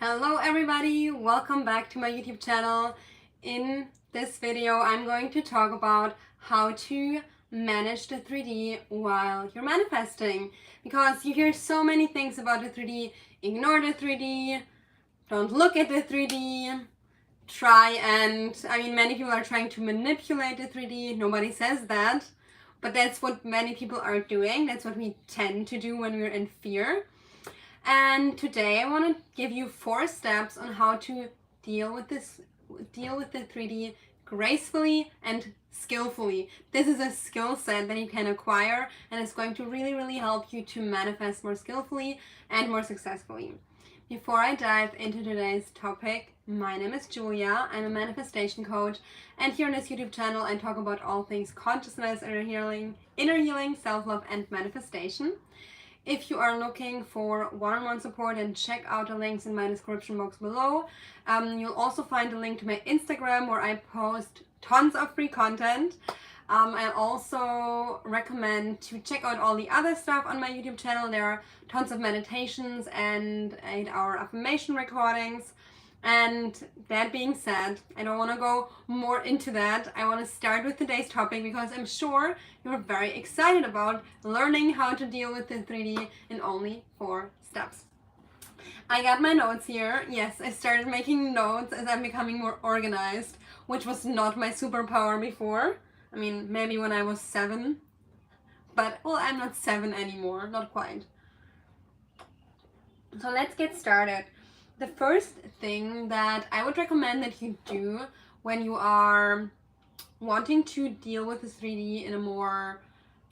Hello everybody, welcome back to my YouTube channel. In this video I'm going to talk about how to manage the 3D while you're manifesting, because you hear so many things about the 3D. Ignore the 3D, don't look at the 3D, many people are trying to manipulate the 3D. Nobody says that, but that's what many people are doing. That's what we tend to do when we're in fear. And today I want to give you 4 steps on how to deal with the 3D gracefully and skillfully. This is a skill set that you can acquire, and it's going to really help you to manifest more skillfully and more successfully. Before I dive into today's topic, my name is Julia. I'm a manifestation coach, and here on this YouTube channel I talk about all things consciousness, inner healing, self-love and manifestation. If you are looking for one-on-one support, then check out the links in my description box below. You'll also find a link to my Instagram where I post tons of free content. I also recommend to check out all the other stuff on my YouTube channel. There are tons of meditations and 8-hour affirmation recordings. And that being said, I don't want to go more into that. I want to start with today's topic because I'm sure you're very excited about learning how to deal with the 3D in only 4 steps. I got my notes here. Yes, I started making notes as I'm becoming more organized, which was not my superpower before. I mean, maybe when I was 7, but well, I'm not 7 anymore, not quite. So let's get started. The first thing that I would recommend that you do when you are wanting to deal with the 3D in a more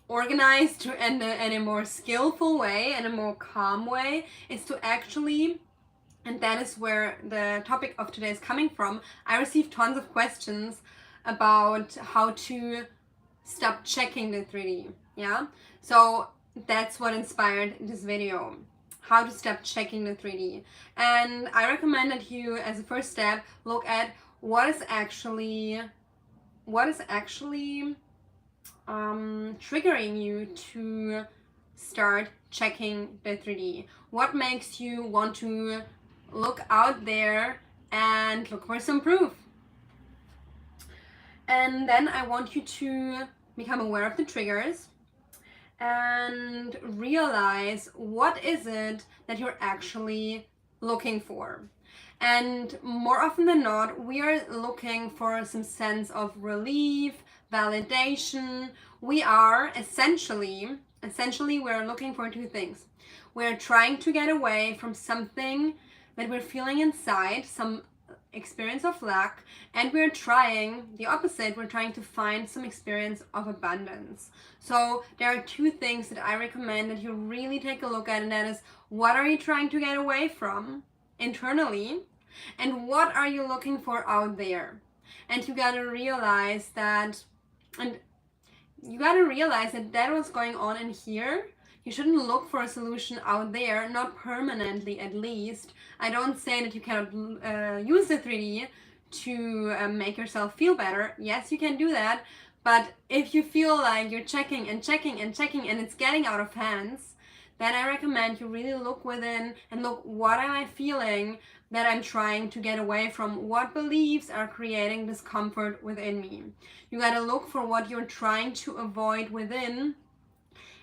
organized and a more skillful way and a more calm way is to actually, and that is where the topic of today is coming from. I received tons of questions about how to stop checking the 3D. Yeah, so that's what inspired this video. How to stop checking the 3D. And I recommend that you, as a first step, look at what is actually triggering you to start checking the 3D. What makes you want to look out there and look for some proof? And then I want you to become aware of the triggers and realize what is it that you're actually looking for. And more often than not, we are looking for some sense of relief, validation. We are essentially we're looking for 2 things. We're trying to get away from something that we're feeling inside, some experience of lack, and we're trying the opposite. We're trying to find some experience of abundance. So there are 2 things that I recommend that you really take a look at, and that is, what are you trying to get away from internally, and what are you looking for out there? And you gotta realize that, that what's going on in here. You shouldn't look for a solution out there, not permanently at least. I don't say that you cannot use the 3D to make yourself feel better. Yes, you can do that. But if you feel like you're checking and it's getting out of hands, then I recommend you really look within and look, what am I feeling that I'm trying to get away from? What beliefs are creating discomfort within me? You gotta look for what you're trying to avoid within.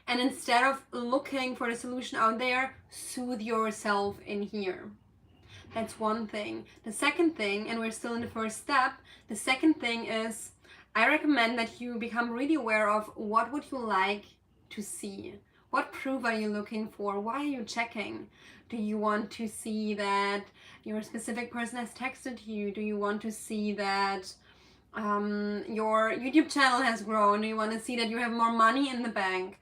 And instead of looking for the solution out there, soothe yourself in here. That's one thing. The second thing, and we're still in the first step, the second thing is, I recommend that you become really aware of what would you like to see. What proof are you looking for? Why are you checking? Do you want to see that your specific person has texted you? Do you want to see that your YouTube channel has grown? Do you want to see that you have more money in the bank?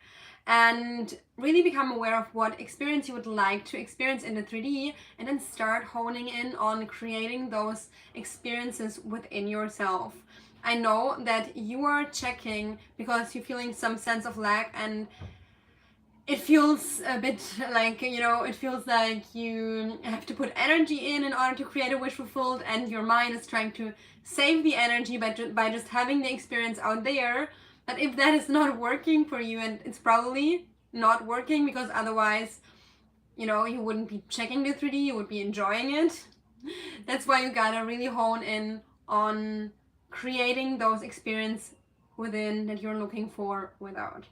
And really become aware of what experience you would like to experience in the 3D, and then start honing in on creating those experiences within yourself. I know that you are checking because you're feeling some sense of lack, and it feels a bit like, it feels like you have to put energy in order to create a wish fulfilled, and your mind is trying to save the energy by just having the experience out there. But if that is not working for you, and it's probably not working because otherwise you know, you wouldn't be checking the 3D, you would be enjoying it. That's why you gotta really hone in on creating those experiences within that you're looking for without.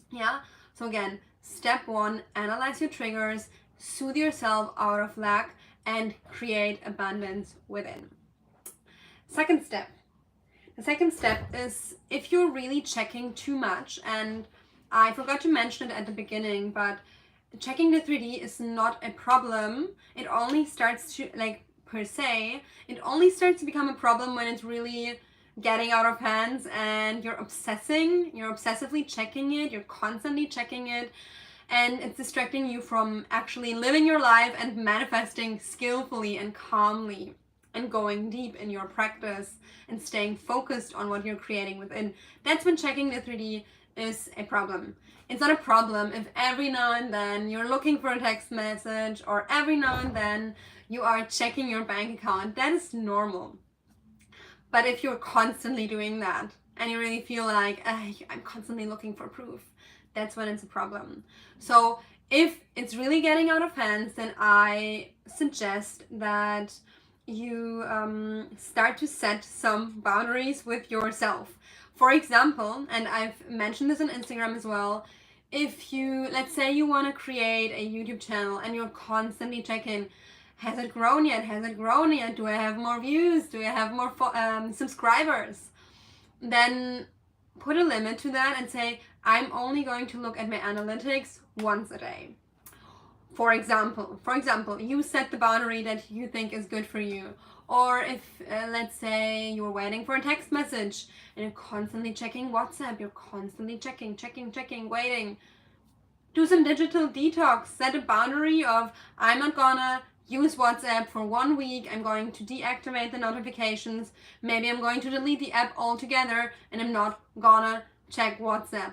Yeah, so again, step 1, analyze your triggers, soothe yourself out of lack, and create abundance within. Second step. The second step is if you're really checking too much, and I forgot to mention it at the beginning, but checking the 3D is not a problem. It only starts to, like, per se, it only starts to become a problem when it's really getting out of hands and you're obsessively checking it, you're constantly checking it, and it's distracting you from actually living your life and manifesting skillfully and calmly and going deep in your practice and staying focused on what you're creating within. That's when checking the 3D is a problem. It's not a problem if every now and then you're looking for a text message or every now and then you are checking your bank account. That is normal. But if you're constantly doing that and you really feel like, I'm constantly looking for proof, that's when it's a problem. So if it's really getting out of hands, then I suggest that you start to set some boundaries with yourself. For example, and I've mentioned this on Instagram as well, if you, let's say you want to create a YouTube channel and you're constantly checking, has it grown yet? Has it grown yet? Do I have more views? Do I have more subscribers? Then put a limit to that and say, I'm only going to look at my analytics once a day. For example, you set the boundary that you think is good for you. Or if, let's say, you're waiting for a text message and you're constantly checking WhatsApp, you're constantly checking, waiting. Do some digital detox. Set a boundary of, I'm not gonna use WhatsApp for 1 week. I'm going to deactivate the notifications. Maybe I'm going to delete the app altogether and I'm not gonna check WhatsApp.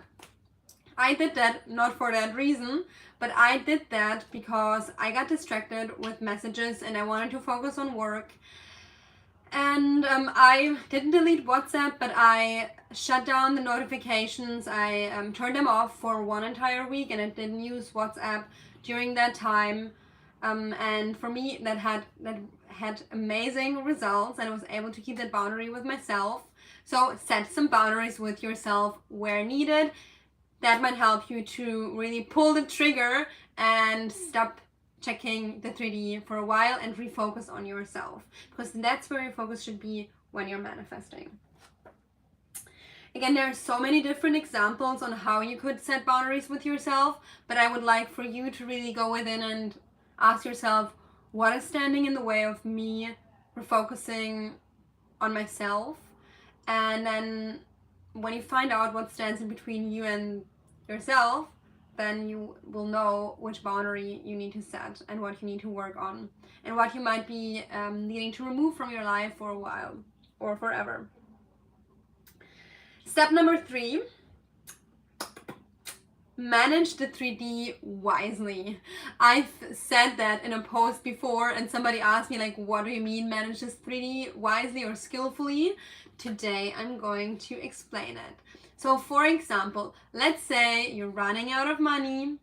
I did that not for that reason, but I did that because I got distracted with messages and I wanted to focus on work. And I didn't delete WhatsApp, but I shut down the notifications. I turned them off for 1 entire week and I didn't use WhatsApp during that time. And for me, that had amazing results, and I was able to keep that boundary with myself. So set some boundaries with yourself where needed. That might help you to really pull the trigger and stop checking the 3D for a while and refocus on yourself, because that's where your focus should be when you're manifesting. Again, there are so many different examples on how you could set boundaries with yourself, but I would like for you to really go within and ask yourself, what is standing in the way of me refocusing on myself? And then when you find out what stands in between you and yourself, then you will know which boundary you need to set and what you need to work on and what you might be needing to remove from your life for a while or forever. Step number 3, manage the 3D wisely. I've said that in a post before and somebody asked me, like, what do you mean manage this 3D wisely or skillfully? Today I'm going to explain it. So for example, let's say you're running out of money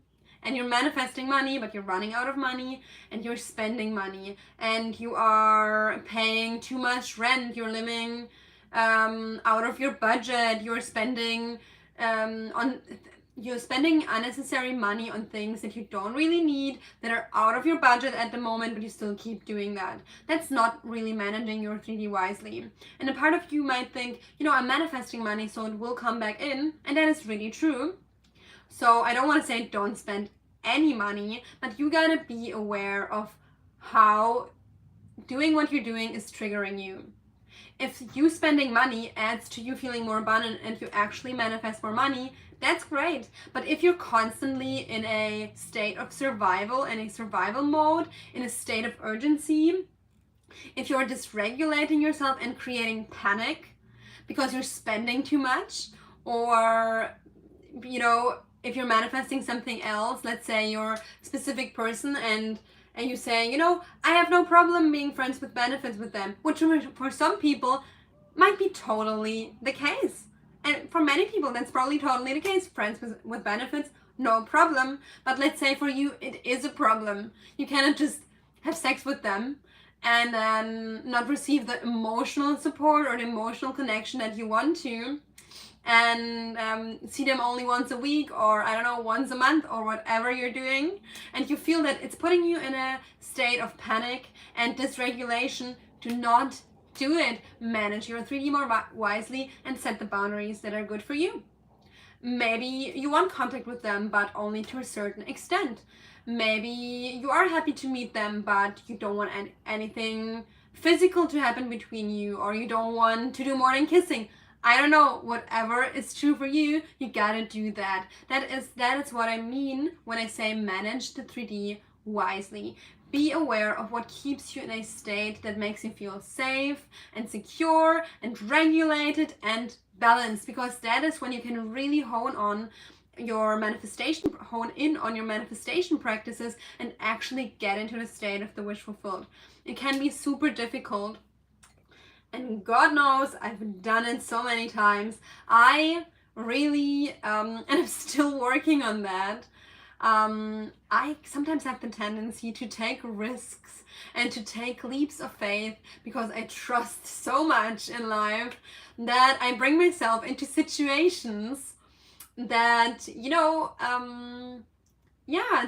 and you're manifesting money, but you're running out of money and you're spending money and you are paying too much rent, you're living out of your budget, you're spending unnecessary money on things that you don't really need, that are out of your budget at the moment, but you still keep doing that. That's not really managing your 3D wisely. And a part of you might think, I'm manifesting money, so it will come back in. And that is really true. So I don't want to say don't spend any money, but you gotta be aware of how doing what you're doing is triggering you. If you spending money adds to you feeling more abundant and you actually manifest more money, that's great. But if you're constantly in a state of survival, in a survival mode, in a state of urgency, if you're dysregulating yourself and creating panic because you're spending too much, or, if you're manifesting something else, let's say you're a specific person and you say, I have no problem being friends with benefits with them, which for some people might be totally the case. And for many people, that's probably totally the case. Friends with benefits, no problem. But let's say for you it is a problem. You cannot just have sex with them and then not receive the emotional support or the emotional connection that you want to, and see them only once a week, or I don't know, once a month, or whatever you're doing, and you feel that it's putting you in a state of panic and dysregulation. Do not do it. Manage your 3D more wisely and set the boundaries that are good for you. Maybe you want contact with them, but only to a certain extent. Maybe you are happy to meet them, but you don't want anything physical to happen between you, or you don't want to do more than kissing. I don't know, whatever is true for you, you gotta do that. That is what I mean when I say manage the 3D wisely. Be aware of what keeps you in a state that makes you feel safe and secure and regulated and balanced, because that is when you can really hone in on your manifestation practices and actually get into the state of the wish fulfilled. It can be super difficult, and God knows I've done it so many times. I really and I'm still working on that. I sometimes have the tendency to take risks and to take leaps of faith because I trust so much in life that I bring myself into situations that,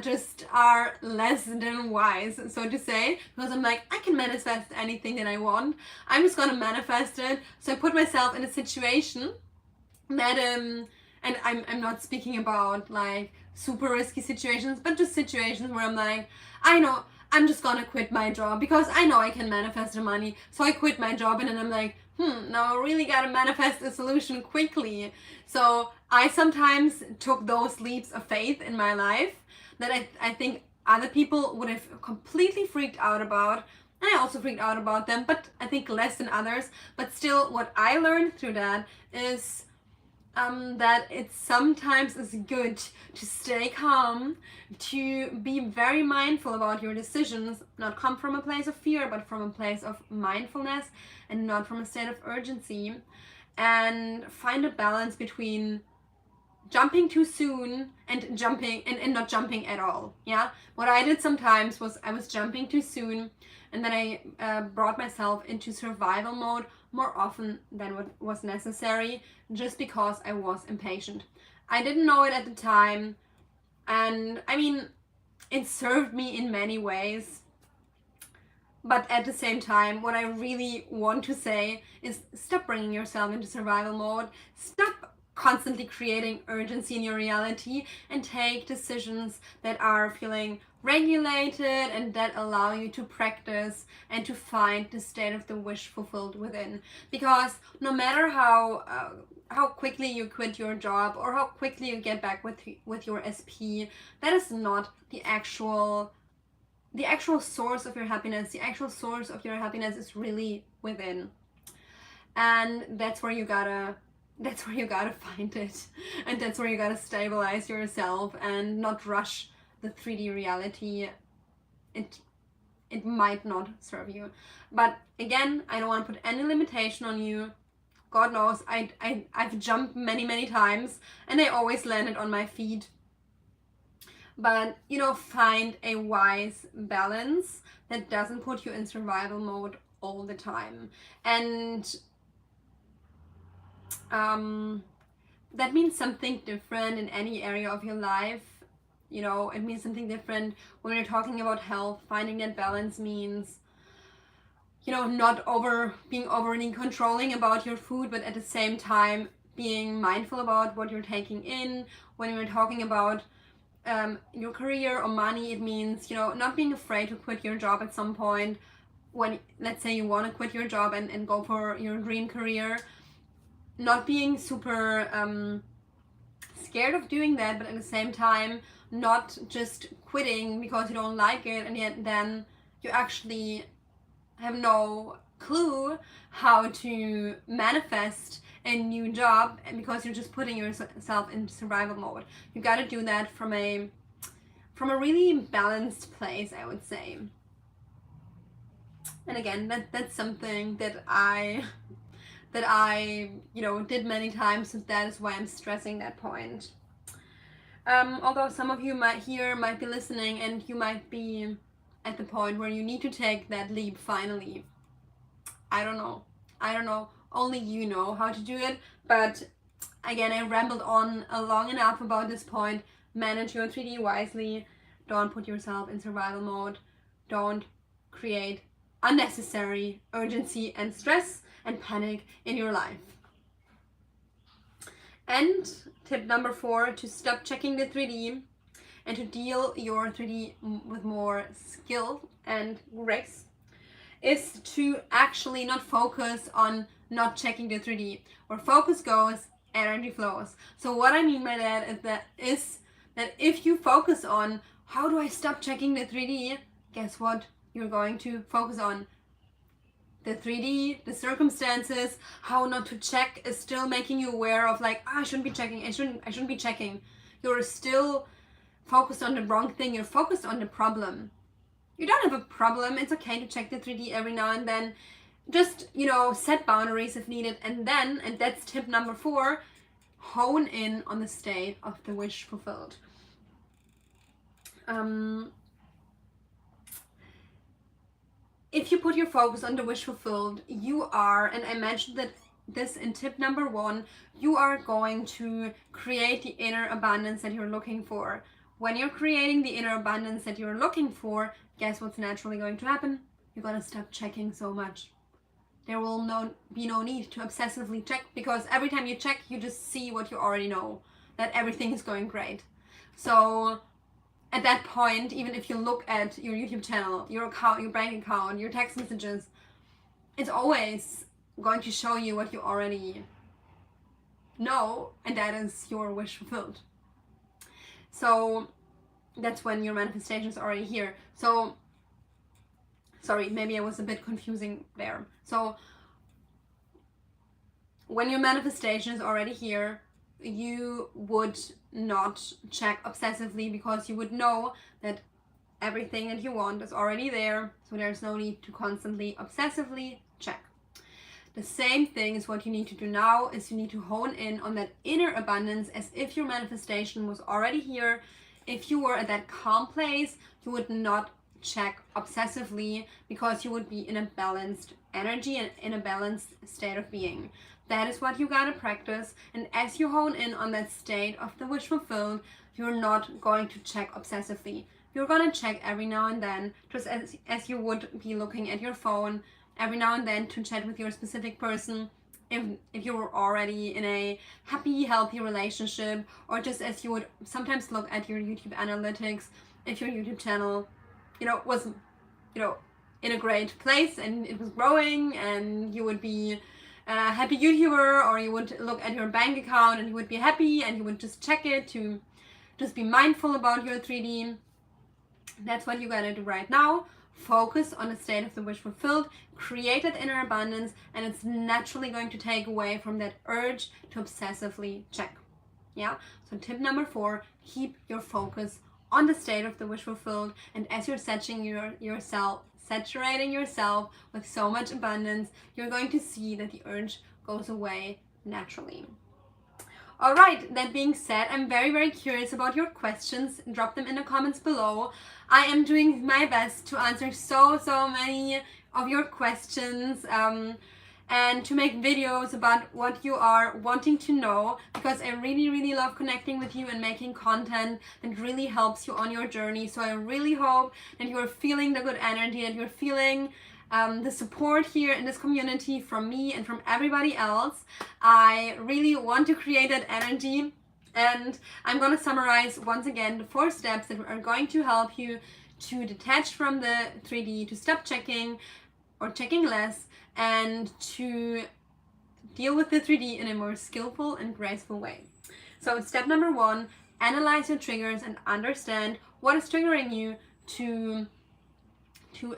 just are less than wise, so to say, because I'm like, I can manifest anything that I want. I'm just gonna manifest it. So I put myself in a situation that, and I'm not speaking about like super risky situations, but just situations where I'm like, I know, I'm just gonna quit my job because I know I can manifest the money. So I quit my job, and then I'm like, now I really gotta manifest a solution quickly. So I sometimes took those leaps of faith in my life that I think other people would have completely freaked out about. And I also freaked out about them, but I think less than others. But still, what I learned through that is that it sometimes is good to stay calm, to be very mindful about your decisions, not come from a place of fear, but from a place of mindfulness, and not from a state of urgency, and find a balance between jumping too soon and jumping and not jumping at all. Yeah, what I did sometimes was I was jumping too soon, and then I brought myself into survival mode more often than what was necessary, just because I was impatient. I didn't know it at the time, and I mean, it served me in many ways. But at the same time, what I really want to say is stop bringing yourself into survival mode. Stop constantly creating urgency in your reality, and take decisions that are feeling regulated and that allow you to practice and to find the state of the wish fulfilled within. Because no matter how quickly you quit your job or how quickly you get back with your SP, that is not the actual source of your happiness. The actual source of your happiness is really within, and that's where you gotta find it, and that's where you gotta stabilize yourself and not rush the 3D reality. It might not serve you, but again, I don't want to put any limitation on you. God knows I've jumped many times and I always landed on my feet. But find a wise balance that doesn't put you in survival mode all the time. And that means something different in any area of your life. It means something different when you're talking about health. Finding that balance means not being overly controlling about your food, but at the same time being mindful about what you're taking in. When you're talking about your career or money, it means not being afraid to quit your job at some point. When, let's say, you want to quit your job and go for your dream career, not being super scared of doing that, but at the same time not just quitting because you don't like it, and yet then you actually have no clue how to manifest a new job, and because you're just putting yourself in survival mode. You got to do that from a really balanced place, I would say. And again, that's something that I did many times, so that is why I'm stressing that point. Although some of you might be listening, and you might be at the point where you need to take that leap finally. I don't know. Only you know how to do it. But again, I rambled on long enough about this point. Manage your 3D wisely. Don't put yourself in survival mode. Don't create unnecessary urgency and stress and panic in your life. And tip number 4, to stop checking the 3D and to deal your 3D with more skill and grace, is to actually not focus on not checking the 3D. Where focus goes, energy flows. So what I mean by that is that if you focus on how do I stop checking the 3D, guess what? You're going to focus on the 3D, the circumstances. How not to check is still making you aware of like, I shouldn't be checking, I shouldn't be checking. You're still focused on the wrong thing. You're focused on the problem. You don't have a problem. It's okay to check the 3D every now and then. Just, set boundaries if needed. And then, and that's tip number 4, hone in on the state of the wish fulfilled. If you put your focus on the wish fulfilled, you are, and I mentioned that this in tip number 1, you are going to create the inner abundance that you're looking for. When you're creating the inner abundance that you're looking for, guess what's naturally going to happen? You're going to stop checking so much. There will be no need to obsessively check, because every time you check, you just see what you already know, that everything is going great. So at that point, even if you look at your YouTube channel, your account, your bank account, your text messages, it's always going to show you what you already know, and that is your wish fulfilled. So that's when your manifestation is already here. So, sorry, maybe I was a bit confusing there. So when your manifestation is already here, you would not check obsessively, because you would know that everything that you want is already there. So there's no need to constantly obsessively check. The same thing is what you need to do now, is you need to hone in on that inner abundance as if your manifestation was already here. If you were at that calm place, you would not check obsessively, because you would be in a balanced energy and in a balanced state of being. That is what you gotta practice. And as you hone in on that state of the wish fulfilled, you're not going to check obsessively. You're gonna check every now and then, just as you would be looking at your phone every now and then to chat with your specific person, if you were already in a happy, healthy relationship, or just as you would sometimes look at your YouTube analytics, if your YouTube channel, was, in a great place and it was growing, and you would be a happy YouTuber, or you would look at your bank account and you would be happy and you would just check it to just be mindful about your 3D. That's what you gotta do right now. Focus on the state of the wish fulfilled, create that inner abundance, and it's naturally going to take away from that urge to obsessively check. Yeah, so tip number 4, keep your focus on the state of the wish fulfilled, and as you're saturating yourself with so much abundance, you're going to see that the urge goes away naturally. All right, that being said, I'm very, very curious about your questions. Drop them in the comments below. I am doing my best to answer so many of your questions and to make videos about what you are wanting to know, because I really, really love connecting with you and making content that really helps you on your journey. So I really hope that you're feeling the good energy, that you're feeling the support here in this community from me and from everybody else. I really want to create that energy, and I'm going to summarize once again the 4 steps that are going to help you to detach from the 3D, to stop checking or checking less, and to deal with the 3D in a more skillful and graceful way. So step number 1, analyze your triggers and understand what is triggering you to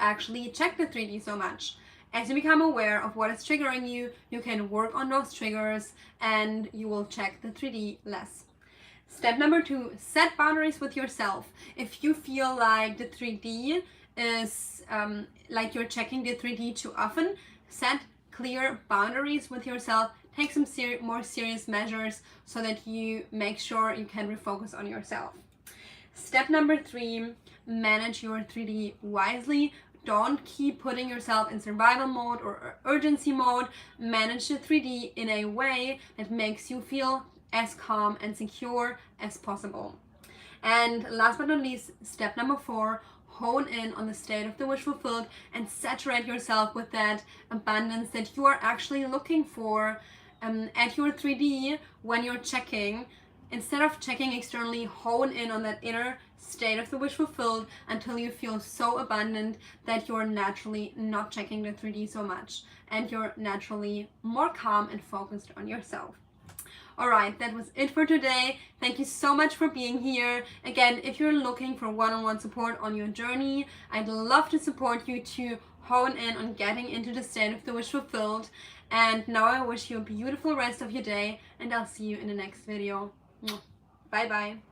actually check the 3D so much. As you become aware of what is triggering you, you can work on those triggers and you will check the 3D less. Step number 2, set boundaries with yourself. If you feel like the 3D is like you're checking the 3D too often, set clear boundaries with yourself. take some more serious measures so that you make sure you can refocus on yourself. Step number 3, manage your 3D wisely. Don't keep putting yourself in survival mode or urgency mode. Manage the 3D in a way that makes you feel as calm and secure as possible. And last but not least, step number 4, hone in on the state of the wish fulfilled and saturate yourself with that abundance that you are actually looking for at your 3D when you're checking. Instead of checking externally, hone in on that inner state of the wish fulfilled until you feel so abundant that you're naturally not checking the 3D so much and you're naturally more calm and focused on yourself. Alright, that was it for today. Thank you so much for being here. Again, if you're looking for one-on-one support on your journey, I'd love to support you to hone in on getting into the state of the wish fulfilled. And now I wish you a beautiful rest of your day, and I'll see you in the next video. Bye bye.